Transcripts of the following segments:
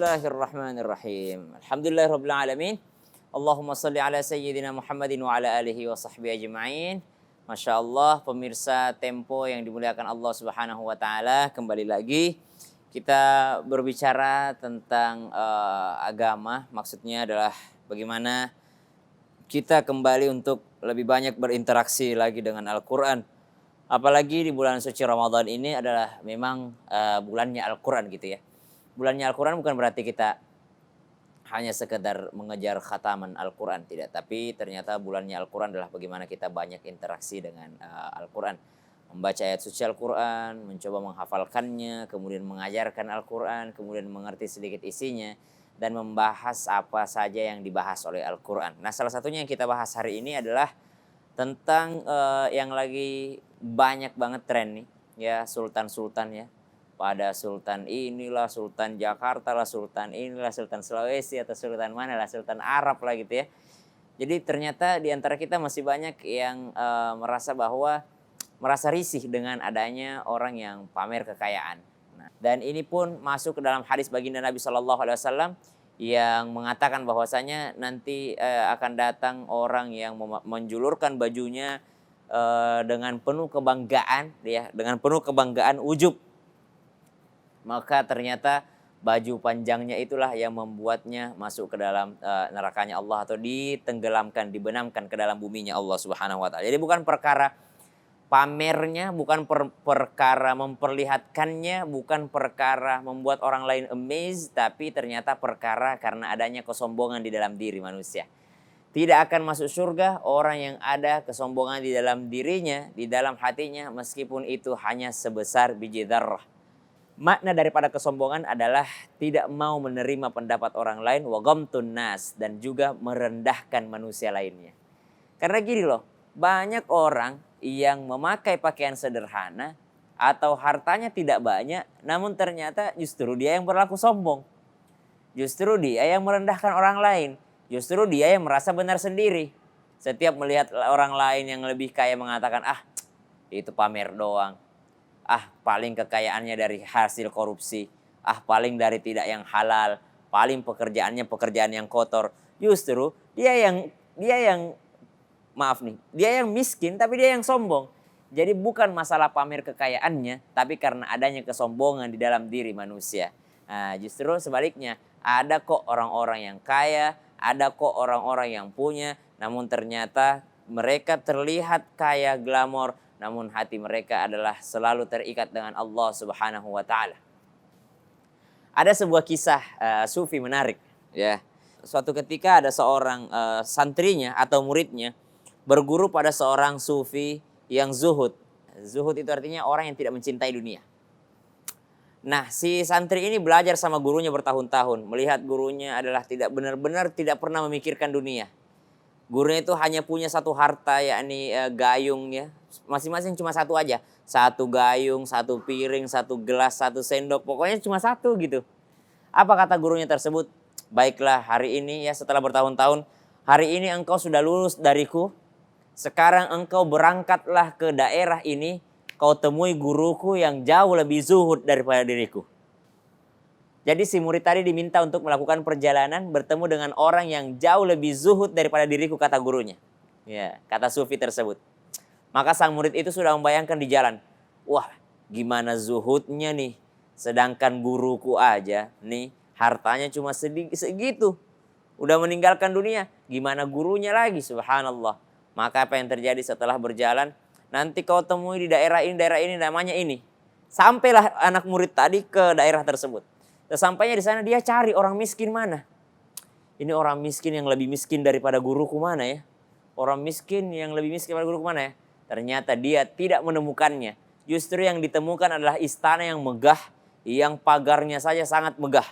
Bismillahirrahmanirrahim. Alhamdulillahirabbil alamin. Allahumma shalli ala sayyidina Muhammadin wa ala alihi wa sahbihi ajma'in. Masya Allah, pemirsa Tempo yang dimuliakan Allah Subhanahu wa taala, kembali lagi kita berbicara tentang agama. Maksudnya adalah bagaimana kita kembali untuk lebih banyak berinteraksi lagi dengan Al-Qur'an. Apalagi di bulan suci Ramadan ini adalah memang bulannya Al-Qur'an gitu ya. Bulannya Al-Quran bukan berarti kita hanya sekedar mengejar khataman Al-Quran, tidak. Tapi ternyata bulannya Al-Quran adalah bagaimana kita banyak interaksi dengan Al-Quran. Membaca ayat suci Al-Quran, mencoba menghafalkannya, kemudian mengajarkan Al-Quran, kemudian mengerti sedikit isinya, dan membahas apa saja yang dibahas oleh Al-Quran. Nah, salah satunya yang kita bahas hari ini adalah tentang yang lagi banyak banget tren nih, ya, sultan-sultan ya. Pada sultan inilah, sultan Jakarta lah, sultan inilah, sultan Sulawesi atau sultan mana lah, sultan Arab lah gitu ya. Jadi ternyata di antara kita masih banyak yang merasa risih dengan adanya orang yang pamer kekayaan. Nah, dan ini pun masuk ke dalam hadis baginda Nabi SAW yang mengatakan bahwasanya nanti akan datang orang yang menjulurkan bajunya dengan penuh kebanggaan, ya, dengan penuh kebanggaan ujub. Maka ternyata baju panjangnya itulah yang membuatnya masuk ke dalam nerakanya Allah atau ditenggelamkan, dibenamkan ke dalam buminya Allah Subhanahu wa taala. Jadi bukan perkara pamernya, bukan perkara memperlihatkannya, bukan perkara membuat orang lain amazed, tapi ternyata perkara karena adanya kesombongan di dalam diri manusia. Tidak akan masuk surga orang yang ada kesombongan di dalam dirinya, di dalam hatinya, meskipun itu hanya sebesar biji dzarrah. Makna daripada kesombongan adalah tidak mau menerima pendapat orang lain, wa ghamtun nas, dan juga merendahkan manusia lainnya. Karena gini loh, banyak orang yang memakai pakaian sederhana atau hartanya tidak banyak, namun ternyata justru dia yang berlaku sombong. Justru dia yang merendahkan orang lain. Justru dia yang merasa benar sendiri. Setiap melihat orang lain yang lebih kaya mengatakan, itu pamer doang. Paling kekayaannya dari hasil korupsi. Paling dari tidak yang halal. Paling pekerjaannya pekerjaan yang kotor. Justru dia yang miskin tapi dia yang sombong. Jadi bukan masalah pamer kekayaannya, tapi karena adanya kesombongan di dalam diri manusia. Nah, justru sebaliknya, ada kok orang-orang yang kaya, ada kok orang-orang yang punya, namun ternyata mereka terlihat kaya, glamor, namun hati mereka adalah selalu terikat dengan Allah Subhanahu wa taala. Ada sebuah kisah sufi menarik, ya. Suatu ketika ada seorang santrinya atau muridnya berguru pada seorang sufi yang zuhud. Zuhud itu artinya orang yang tidak mencintai dunia. Nah, si santri ini belajar sama gurunya bertahun-tahun, melihat gurunya adalah benar-benar tidak pernah memikirkan dunia. Gurunya itu hanya punya satu harta, yakni gayung ya. Masing-masing cuma satu aja. Satu gayung, satu piring, satu gelas, satu sendok. Pokoknya cuma satu gitu. Apa kata gurunya tersebut? Baiklah, hari ini ya, setelah bertahun-tahun, hari ini engkau sudah lulus dariku. Sekarang engkau berangkatlah ke daerah ini. Kau temui guruku yang jauh lebih zuhud daripada diriku. Jadi si murid tadi diminta untuk melakukan perjalanan bertemu dengan orang yang jauh lebih zuhud daripada diriku, kata gurunya. Ya, kata sufi tersebut. Maka sang murid itu sudah membayangkan di jalan. Wah, gimana zuhudnya nih. Sedangkan guruku aja nih hartanya cuma segitu. Udah meninggalkan dunia. Gimana gurunya lagi, subhanallah. Maka apa yang terjadi setelah berjalan? Nanti kau temui di daerah ini namanya ini. Sampailah anak murid tadi ke daerah tersebut. Sesampainya di sana dia cari orang miskin mana. Ini orang miskin yang lebih miskin daripada guruku mana ya. Orang miskin yang lebih miskin daripada guruku mana ya. Ternyata dia tidak menemukannya. Justru yang ditemukan adalah istana yang megah. Yang pagarnya saja sangat megah.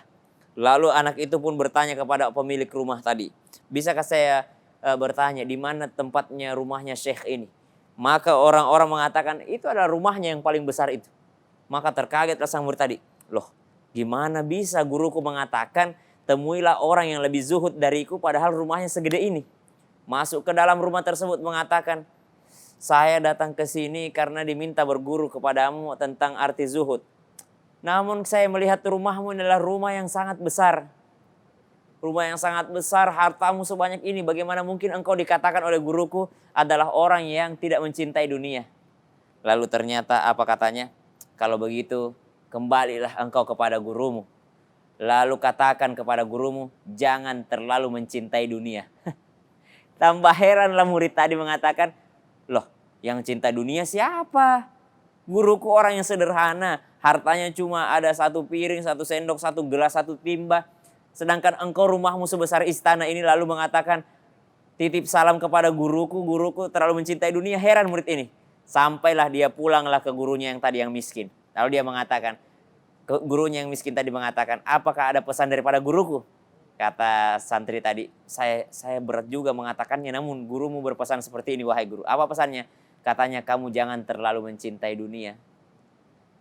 Lalu anak itu pun bertanya kepada pemilik rumah tadi. Bisakah saya bertanya di mana tempatnya rumahnya syekh ini? Maka orang-orang mengatakan itu adalah rumahnya yang paling besar itu. Maka terkagetlah sang murid tadi. Loh, gimana bisa guruku mengatakan temuilah orang yang lebih zuhud dariku padahal rumahnya segede ini. Masuk ke dalam rumah tersebut mengatakan, saya datang ke sini karena diminta berguru kepadamu tentang arti zuhud. Namun saya melihat rumahmu adalah rumah yang sangat besar. Rumah yang sangat besar, hartamu sebanyak ini. Bagaimana mungkin engkau dikatakan oleh guruku adalah orang yang tidak mencintai dunia. Lalu ternyata apa katanya? Kalau begitu, kembalilah engkau kepada gurumu. Lalu katakan kepada gurumu, jangan terlalu mencintai dunia. Tambah heranlah murid tadi mengatakan, loh yang cinta dunia siapa? Guruku orang yang sederhana, hartanya cuma ada 1 piring, 1 sendok, 1 gelas, 1 timba. Sedangkan engkau rumahmu sebesar istana ini lalu mengatakan, titip salam kepada guruku terlalu mencintai dunia. Heran murid ini. Sampailah dia pulanglah ke gurunya yang tadi yang miskin. Lalu dia mengatakan, gurunya yang miskin tadi mengatakan, apakah ada pesan daripada guruku? Kata santri tadi, saya berat juga mengatakannya, namun gurumu berpesan seperti ini, wahai guru. Apa pesannya? Katanya, kamu jangan terlalu mencintai dunia.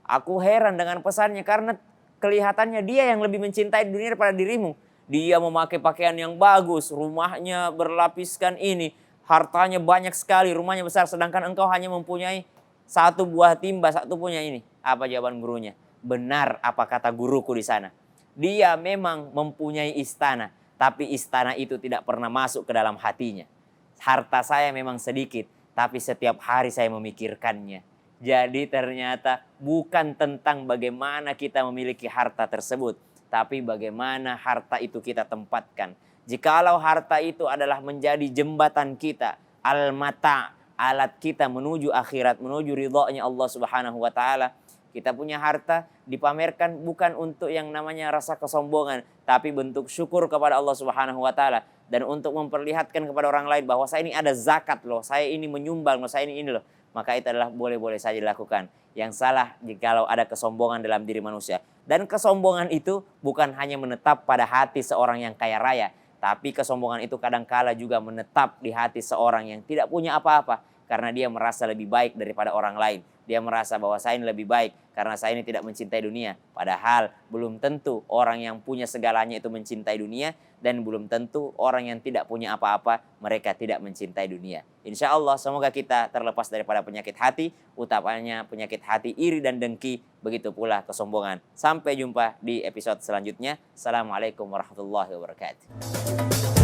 Aku heran dengan pesannya karena kelihatannya dia yang lebih mencintai dunia daripada dirimu. Dia memakai pakaian yang bagus, rumahnya berlapiskan ini, hartanya banyak sekali, rumahnya besar. Sedangkan engkau hanya mempunyai 1 buah timba, 1 punya ini. Apa jawaban gurunya? Benar apa kata guruku di sana. Dia memang mempunyai istana, tapi istana itu tidak pernah masuk ke dalam hatinya. Harta saya memang sedikit, tapi setiap hari saya memikirkannya. Jadi ternyata bukan tentang bagaimana kita memiliki harta tersebut, tapi bagaimana harta itu kita tempatkan. Jikalau harta itu adalah menjadi jembatan kita, al-mata, alat kita menuju akhirat, menuju ridhonya Allah Subhanahu wa taala. Kita punya harta dipamerkan bukan untuk yang namanya rasa kesombongan, tapi bentuk syukur kepada Allah Subhanahu wa taala dan untuk memperlihatkan kepada orang lain bahwa saya ini ada zakat loh, saya ini menyumbang loh, saya ini loh. Maka itu adalah boleh-boleh saja dilakukan. Yang salah jikalau ada kesombongan dalam diri manusia. Dan kesombongan itu bukan hanya menetap pada hati seorang yang kaya raya, tapi kesombongan itu kadangkala juga menetap di hati seorang yang tidak punya apa-apa karena dia merasa lebih baik daripada orang lain. Dia merasa bahwa saya ini lebih baik karena saya ini tidak mencintai dunia. Padahal belum tentu orang yang punya segalanya itu mencintai dunia. Dan belum tentu orang yang tidak punya apa-apa mereka tidak mencintai dunia. Insya Allah semoga kita terlepas daripada penyakit hati. Utamanya penyakit hati iri dan dengki. Begitu pula kesombongan. Sampai jumpa di episode selanjutnya. Assalamualaikum warahmatullahi wabarakatuh.